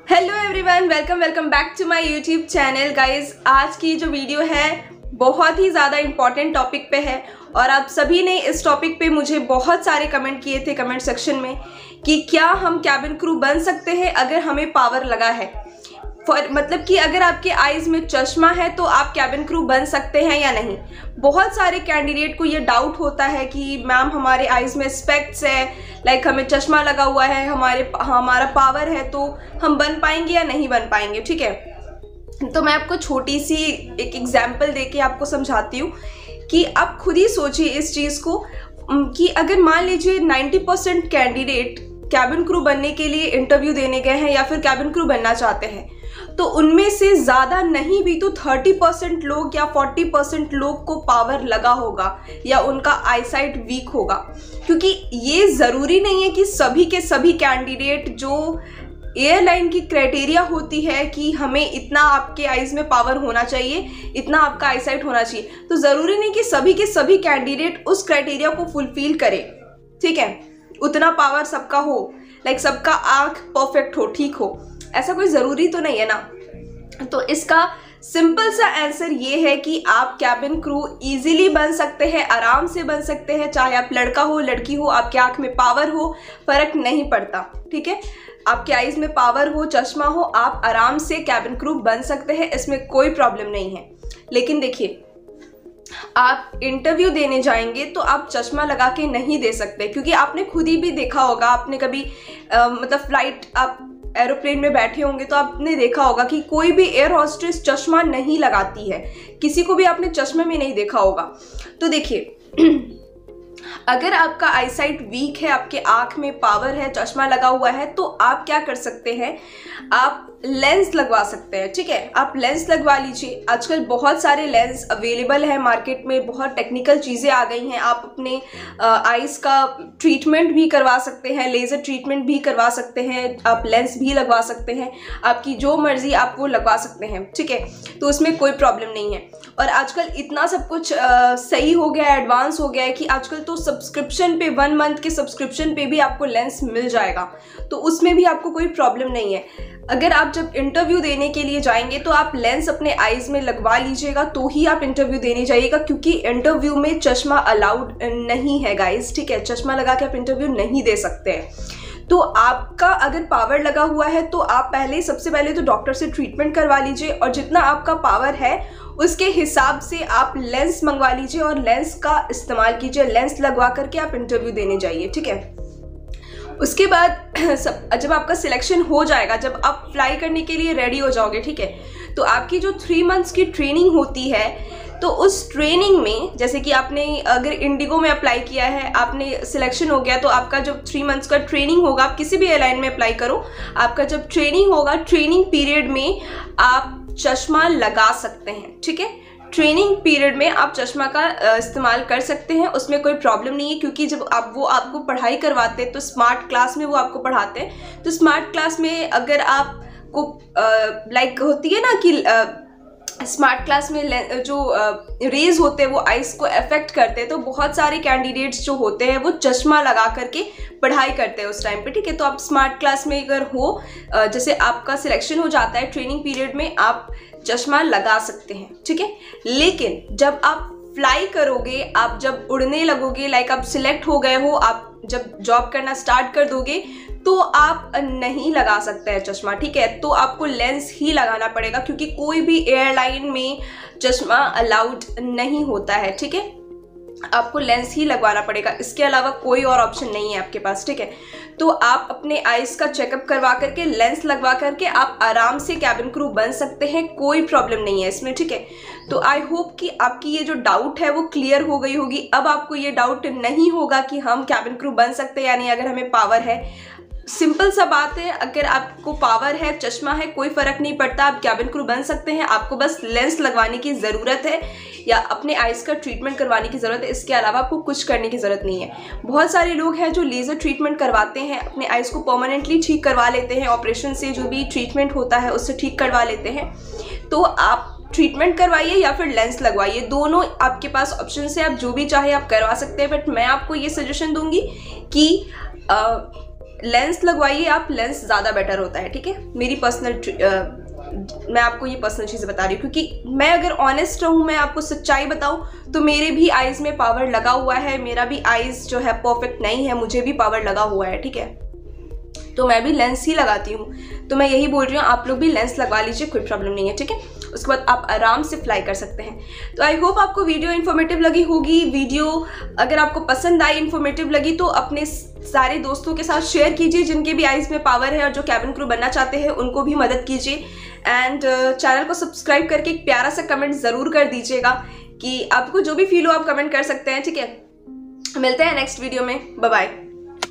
Hello everyone, welcome back to my YouTube channel. Guys, आज की जो वीडियो है बहुत ही ज़्यादा इम्पॉर्टेंट टॉपिक पे है और आप सभी ने इस टॉपिक पे मुझे बहुत सारे कमेंट किए थे कमेंट सेक्शन में कि क्या हम कैबिन क्रू बन सकते हैं अगर हमें पावर लगा है। मतलब कि अगर आपके आईज में चश्मा है तो आप कैबिन क्रू बन सकते हैं या नहीं। बहुत सारे कैंडिडेट को ये डाउट होता है कि मैम हमारे आईज में स्पेक्ट्स है, लाइक हमें चश्मा लगा हुआ है, हमारा पावर है, तो हम बन पाएंगे या नहीं बन पाएंगे। ठीक है, तो मैं आपको छोटी सी एक एग्जाम्पल देके आपको समझाती हूँ कि आप खुद ही सोचिए इस चीज़ को कि अगर मान लीजिए 90% कैंडिडेट कैबिन क्रू बनने के लिए इंटरव्यू देने गए हैं या फिर कैबिन क्रू बनना चाहते हैं, तो उनमें से ज़्यादा नहीं भी तो 30% लोग या 40% लोग को पावर लगा होगा या उनका आईसाइट वीक होगा। क्योंकि ये ज़रूरी नहीं है कि सभी के सभी कैंडिडेट, जो एयरलाइन की क्राइटेरिया होती है कि हमें इतना आपके आइज़ में पावर होना चाहिए, इतना आपका आईसाइट होना चाहिए, तो ज़रूरी नहीं कि सभी के सभी कैंडिडेट उस क्राइटेरिया को फुलफिल करें। ठीक है, उतना पावर सबका हो, लाइक सबका आँख परफेक्ट हो, ठीक हो, ऐसा कोई ज़रूरी तो नहीं है ना। तो इसका सिंपल सा आंसर ये है कि आप कैबिन क्रू इजीली बन सकते हैं, आराम से बन सकते हैं। चाहे आप लड़का हो लड़की हो, आपके आँख में पावर हो, फर्क नहीं पड़ता। ठीक है, आपके आईज में पावर हो, चश्मा हो, आप आराम से कैबिन क्रू बन सकते हैं, इसमें कोई प्रॉब्लम नहीं है। लेकिन देखिए, आप इंटरव्यू देने जाएंगे तो आप चश्मा लगा के नहीं दे सकते, क्योंकि आपने खुद ही भी देखा होगा, आपने कभी मतलब फ्लाइट, आप एरोप्लेन में बैठे होंगे तो आपने देखा होगा कि कोई भी एयर होस्टेस चश्मा नहीं लगाती है, किसी को भी आपने चश्मे में नहीं देखा होगा। तो देखिए, अगर आपका आईसाइट वीक है, आपके आँख में पावर है, चश्मा लगा हुआ है, तो आप क्या कर सकते हैं, आप लेंस लगवा सकते हैं। ठीक है, आप लेंस लगवा लीजिए। आजकल बहुत सारे लेंस अवेलेबल है मार्केट में, बहुत टेक्निकल चीज़ें आ गई हैं। आप अपने आईज का ट्रीटमेंट भी करवा सकते हैं, लेज़र ट्रीटमेंट भी करवा सकते हैं, आप लेंस भी लगवा सकते हैं, आपकी जो मर्जी आप वो लगवा सकते हैं। ठीक है, तो उसमें कोई प्रॉब्लम नहीं है। और आजकल इतना सब कुछ सही हो गया है, एडवांस हो गया है कि आजकल तो सब्सक्रिप्शन पे 1 मंथ के सब्सक्रिप्शन पे भी आपको लेंस मिल जाएगा, तो उसमें भी आपको कोई प्रॉब्लम नहीं है। अगर आप जब इंटरव्यू देने के लिए जाएंगे तो आप लेंस अपने आईज में लगवा लीजिएगा, तो ही आप इंटरव्यू देने जाइएगा, क्योंकि इंटरव्यू में चश्मा अलाउड नहीं है गाइस। ठीक है, चश्मा लगा के आप इंटरव्यू नहीं दे सकते हैं। तो आपका अगर पावर लगा हुआ है तो आप सबसे पहले तो डॉक्टर से ट्रीटमेंट करवा लीजिए, और जितना आपका पावर है उसके हिसाब से आप लेंस मंगवा लीजिए और लेंस का इस्तेमाल कीजिए, लेंस लगवा करके आप इंटरव्यू देने जाइए। ठीक है, उसके बाद जब आपका सिलेक्शन हो जाएगा, जब आप फ्लाई करने के लिए रेडी हो जाओगे, ठीक है, तो आपकी जो 3 मंथ्स की ट्रेनिंग होती है, तो उस ट्रेनिंग में, जैसे कि आपने अगर इंडिगो में अप्लाई किया है, आपने सिलेक्शन हो गया, तो आपका जो 3 मंथ्स का ट्रेनिंग होगा, आप किसी भी एयरलाइन में अप्लाई करो, आपका जब ट्रेनिंग होगा, ट्रेनिंग पीरियड में आप चश्मा लगा सकते हैं। ठीक है, ट्रेनिंग पीरियड में आप चश्मा का इस्तेमाल कर सकते हैं, उसमें कोई प्रॉब्लम नहीं है। क्योंकि जब वो आपको पढ़ाई करवाते हैं तो स्मार्ट क्लास में वो आपको पढ़ाते हैं, तो स्मार्ट क्लास में अगर आपको लाइक होती है ना कि स्मार्ट क्लास में जो रेज होते हैं वो आइस को अफेक्ट करते हैं, तो बहुत सारे कैंडिडेट्स जो होते हैं वो चश्मा लगा करके पढ़ाई करते हैं उस टाइम पे। ठीक है, तो आप स्मार्ट क्लास में अगर हो, जैसे आपका सिलेक्शन हो जाता है, ट्रेनिंग पीरियड में आप चश्मा लगा सकते हैं। ठीक है, लेकिन जब आप फ्लाई करोगे, आप जब उड़ने लगोगे, लाइक आप सिलेक्ट हो गए हो, आप जब जॉब करना स्टार्ट कर दोगे, तो आप नहीं लगा सकते हैं चश्मा। ठीक है, तो आपको लेंस ही लगाना पड़ेगा, क्योंकि कोई भी एयरलाइन में चश्मा अलाउड नहीं होता है। ठीक है, आपको लेंस ही लगवाना पड़ेगा, इसके अलावा कोई और ऑप्शन नहीं है आपके पास। ठीक है, तो आप अपने आईज का चेकअप करवा करके, लेंस लगवा करके आप आराम से कैबिन क्रू बन सकते हैं, कोई प्रॉब्लम नहीं है इसमें। ठीक है, तो आई होप कि आपकी ये जो डाउट है वो क्लियर हो गई होगी। अब आपको ये डाउट नहीं होगा कि हम कैबिन क्रू बन सकते हैं या नहीं अगर हमें पावर है। सिंपल सा बात है, अगर आपको पावर है, चश्मा है, कोई फर्क नहीं पड़ता, आप कैबिन क्रू बन सकते हैं। आपको बस लेंस लगवाने की ज़रूरत है या अपने आइज़ का ट्रीटमेंट करवाने की ज़रूरत है, इसके अलावा आपको कुछ करने की ज़रूरत नहीं है। बहुत सारे लोग हैं जो लेज़र ट्रीटमेंट करवाते हैं, अपने आइज़ को परमानेंटली ठीक करवा लेते हैं, ऑपरेशन से जो भी ट्रीटमेंट होता है उससे ठीक करवा लेते हैं। तो आप ट्रीटमेंट करवाइए या फिर लेंस लगवाइए, दोनों आपके पास ऑप्शन है, आप जो भी चाहे आप करवा सकते हैं। बट मैं आपको ये सजेशन दूंगी कि लेंस लगवाइए आप, लेंस ज़्यादा बेटर होता है, ठीक है। मेरी पर्सनल मैं आपको ये पर्सनल चीज़ें बता रही हूँ, क्योंकि मैं अगर ऑनेस्ट रहूँ, मैं आपको सच्चाई बताऊँ तो मेरे भी आईज़ में पावर लगा हुआ है, मेरा भी आईज़ जो है परफेक्ट नहीं है, मुझे भी पावर लगा हुआ है, ठीक है। तो मैं भी लेंस ही लगाती हूँ, तो मैं यही बोल रही हूँ आप लोग भी लेंस लगवा लीजिए, कोई प्रॉब्लम नहीं है, ठीक है। उसके बाद आप आराम से फ्लाई कर सकते हैं। तो आई होप आपको वीडियो इन्फॉर्मेटिव लगी होगी। वीडियो अगर आपको पसंद आई, इन्फॉर्मेटिव लगी, तो अपने सारे दोस्तों के साथ शेयर कीजिए जिनके भी आईज़ में पावर है और जो कैबिन क्रू बनना चाहते हैं, उनको भी मदद कीजिए। एंड चैनल को सब्सक्राइब करके एक प्यारा सा कमेंट ज़रूर कर दीजिएगा कि आपको जो भी फील हो आप कमेंट कर सकते हैं, ठीक है। मिलते हैं नेक्स्ट वीडियो में, बाय बाय।